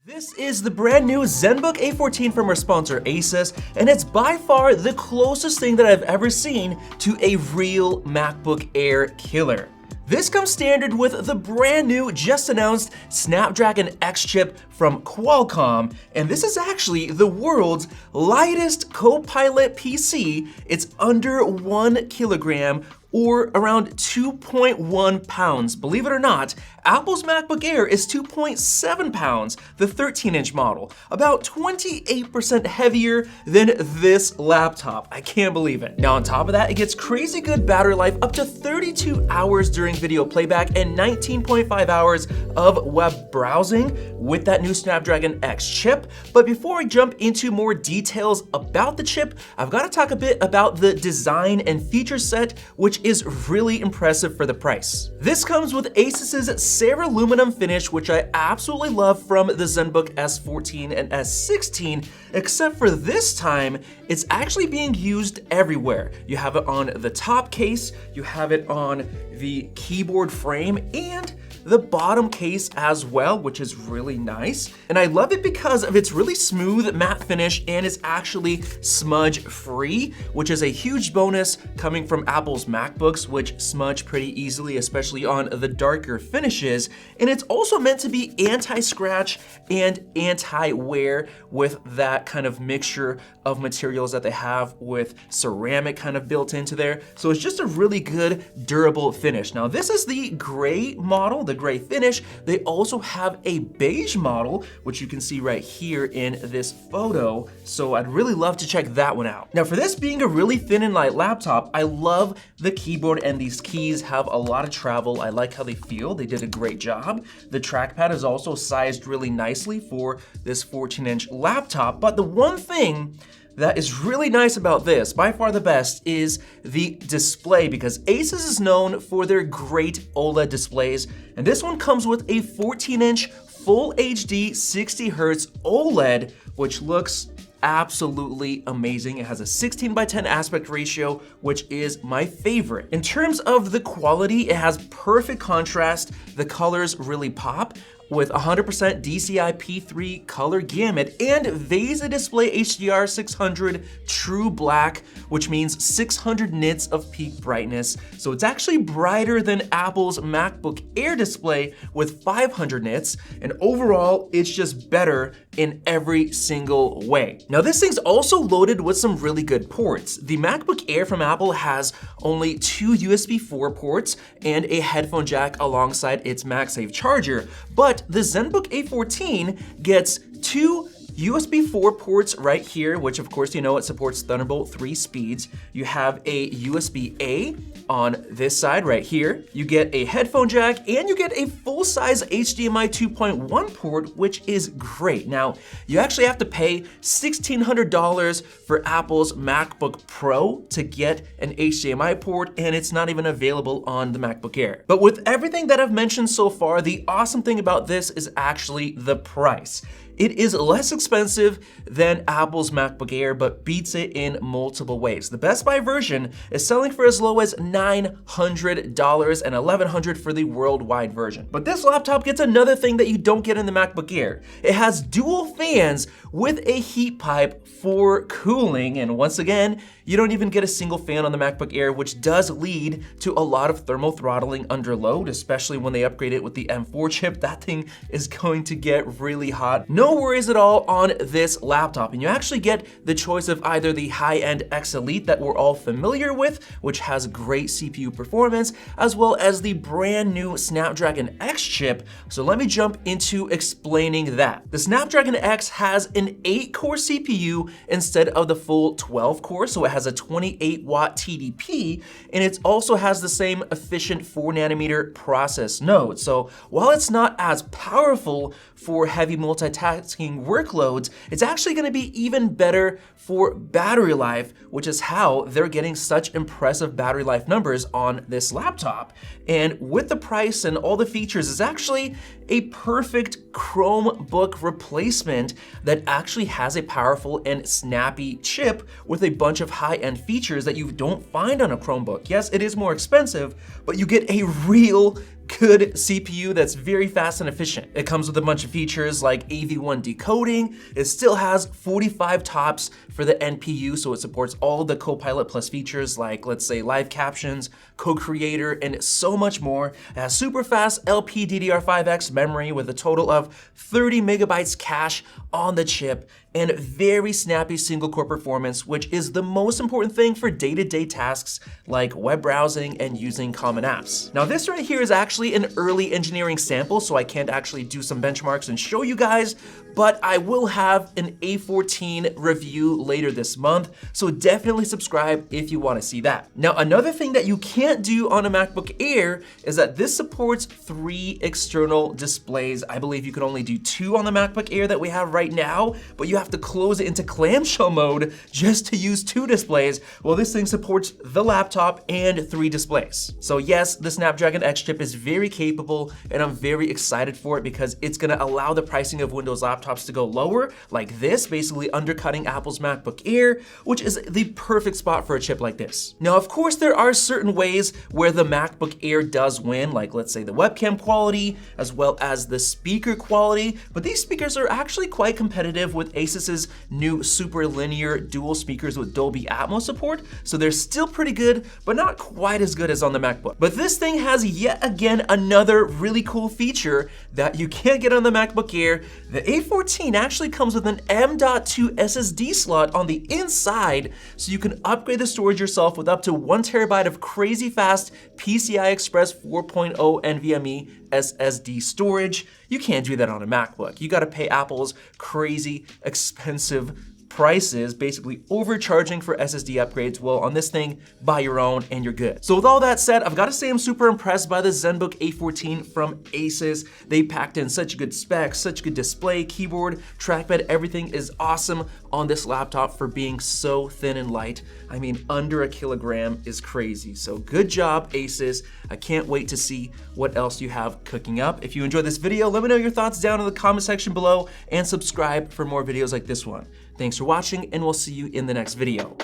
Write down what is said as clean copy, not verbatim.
This is the brand new Zenbook A14 from our sponsor ASUS, and it's by far the closest thing that I've ever seen to a real MacBook Air killer. This comes standard with the brand new, just announced Snapdragon X chip from Qualcomm, and this is actually the world's lightest co-pilot PC. It's under 1 kilogram or around 2.1 pounds. Believe it or not, Apple's MacBook Air is 2.7 pounds, the 13-inch model, about 28% heavier than this laptop. I can't believe it. Now on top of that, it gets crazy good battery life, up to 32 hours during video playback and 19.5 hours of web browsing with that new Snapdragon X chip. But before I jump into more details about the chip, I've got to talk a bit about the design and feature set, which is really impressive for the price. This comes with ASUS's Ceraluminum finish, which I absolutely love from the Zenbook S14 and S16, except for this time, it's actually being used everywhere. You have it on the top case, you have it on the keyboard frame, and the bottom case as well, which is really nice. And I love it because of its really smooth matte finish and is actually smudge free, which is a huge bonus coming from Apple's MacBooks, which smudge pretty easily, especially on the darker finishes. And it's also meant to be anti-scratch and anti-wear with that kind of mixture of materials that they have with ceramic kind of built into there. So it's just a really good, durable finish. Now this is the gray model, the gray finish. They also have a beige model, which you can see right here in this photo. So I'd really love to check that one out. Now for this being a really thin and light laptop, I love the keyboard and these keys have a lot of travel. I like how they feel. They did a great job. The trackpad is also sized really nicely for this 14-inch laptop. But the one thing that is really nice about this, by far the best, is the display, because ASUS is known for their great OLED displays, and this one comes with a 14-inch full HD 60Hz OLED, which looks absolutely amazing. It has a 16:10 aspect ratio, which is my favorite. In terms of the quality, it has perfect contrast. The colors really pop with 100% DCI P3 color gamut and VESA display HDR 600 true black, which means 600 nits of peak brightness. So it's actually brighter than Apple's MacBook Air display with 500 nits, and overall it's just better in every single way. Now this thing's also loaded with some really good ports. The MacBook Air from Apple has only 2 USB 4 ports and a headphone jack alongside its MagSafe charger, but the Zenbook A14 gets 2 USB 4 ports right here, which of course you know it supports Thunderbolt 3 speeds. You have a USB-A on this side right here. You get a headphone jack and you get a full-size HDMI 2.1 port, which is great. Now, you actually have to pay $1,600 for Apple's MacBook Pro to get an HDMI port, and it's not even available on the MacBook Air. But with everything that I've mentioned so far, the awesome thing about this is actually the price. It is less expensive than Apple's MacBook Air, but beats it in multiple ways. The Best Buy version is selling for as low as $900 and $1,100 for the worldwide version. But this laptop gets another thing that you don't get in the MacBook Air. It has dual fans with a heat pipe for cooling, and once again, you don't even get a single fan on the MacBook Air, which does lead to a lot of thermal throttling under load, especially when they upgrade it with the M4 chip. That thing is going to get really hot. No worries at all on this laptop, and you actually get the choice of either the high-end X Elite that we're all familiar with, which has great CPU performance, as well as the brand new Snapdragon X chip. So let me jump into explaining that. The Snapdragon X has an 8-core CPU instead of the full 12 core, so it has a 28-watt TDP, and it also has the same efficient 4nm process node. So while it's not as powerful for heavy multitasking workloads, it's actually going to be even better for battery life, which is how they're getting such impressive battery life numbers on this laptop. And with the price and all the features, it's actually a perfect Chromebook replacement that actually has a powerful and snappy chip with a bunch of high-end features that you don't find on a Chromebook. Yes, it is more expensive, but you get a real good CPU that's very fast and efficient. It comes with a bunch of features like AV1 decoding. It still has 45 TOPS for the NPU, so it supports all the Copilot Plus features like, let's say, live captions, co-creator, and so much more. It has super fast LPDDR5X memory with a total of 30 megabytes cache on the chip, and very snappy single-core performance, which is the most important thing for day-to-day tasks like web browsing and using common apps. Now, this right here is actually an early engineering sample, so I can't actually do some benchmarks and show you guys, but I will have an A14 review later this month, so definitely subscribe if you want to see that. Now, another thing that you can't do on a MacBook Air is that this supports 3 external displays. I believe you can only do 2 on the MacBook Air that we have right now, but you have to close it into clamshell mode just to use 2 displays. Well, this thing supports the laptop and 3 displays. So yes, the Snapdragon X chip is very capable, and I'm very excited for it because it's gonna allow the pricing of Windows laptops to go lower, like this, basically undercutting Apple's MacBook Air, which is the perfect spot for a chip like this. Now, of course, there are certain ways where the MacBook Air does win, like let's say the webcam quality, as well as the speaker quality, but these speakers are actually quite competitive with ASUS's new super linear dual speakers with Dolby Atmos support, so they're still pretty good, but not quite as good as on the MacBook. But this thing has yet again another really cool feature that you can't get on the MacBook Air. The A14 actually comes with an M.2 SSD slot on the inside, so you can upgrade the storage yourself with up to 1 terabyte of crazy fast PCI Express 4.0 NVMe SSD storage. You can't do that on a MacBook. You gotta pay Apple's crazy expensive prices, basically overcharging for SSD upgrades. Well, on this thing, buy your own and you're good. So with all that said, I've got to say I'm super impressed by the Zenbook A14 from ASUS. They packed in such good specs, such good display, keyboard, trackpad, everything is awesome on this laptop for being so thin and light. I mean, under a kilogram is crazy. So good job, ASUS. I can't wait to see what else you have cooking up. If you enjoyed this video, let me know your thoughts down in the comment section below and subscribe for more videos like this one. Thanks for watching, and we'll see you in the next video.